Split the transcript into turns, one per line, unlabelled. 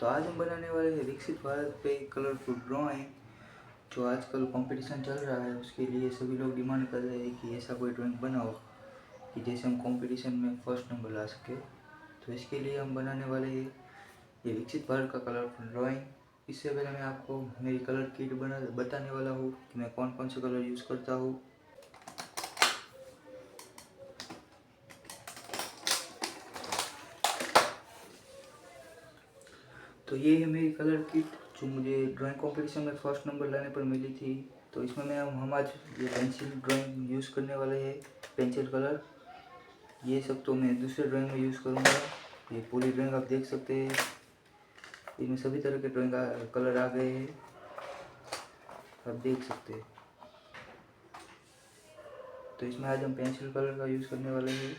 तो आज हम बनाने वाले हैं विकसित भारत पे कलरफुल ड्राइंग। जो आजकल कंपटीशन चल रहा है उसके लिए सभी लोग डिमांड कर रहे हैं कि ऐसा कोई ड्राइंग बनाओ कि जैसे हम कंपटीशन में फर्स्ट नंबर ला सके। तो इसके लिए हम बनाने वाले हैं ये विकसित भारत का कलरफुल ड्राइंग। इससे पहले मैं आपको मेरी कलर किट बताने वाला हूँ कि मैं कौन कौन से कलर यूज़ करता हूँ। तो ये है मेरी कलर किट जो मुझे ड्राइंग कंपटीशन में फर्स्ट नंबर लाने पर मिली थी। तो इसमें हम आज ये पेंसिल ड्राइंग यूज़ करने वाले हैं, पेंसिल कलर। ये सब तो मैं दूसरे ड्राइंग में यूज़ करूँगा। ये पूरी ड्राइंग आप देख सकते हैं, इसमें सभी तरह के ड्राइंग कलर आ गए हैं, आप देख सकते हैं। तो इसमें आज हम पेंसिल कलर का यूज़ करने वाले हैं।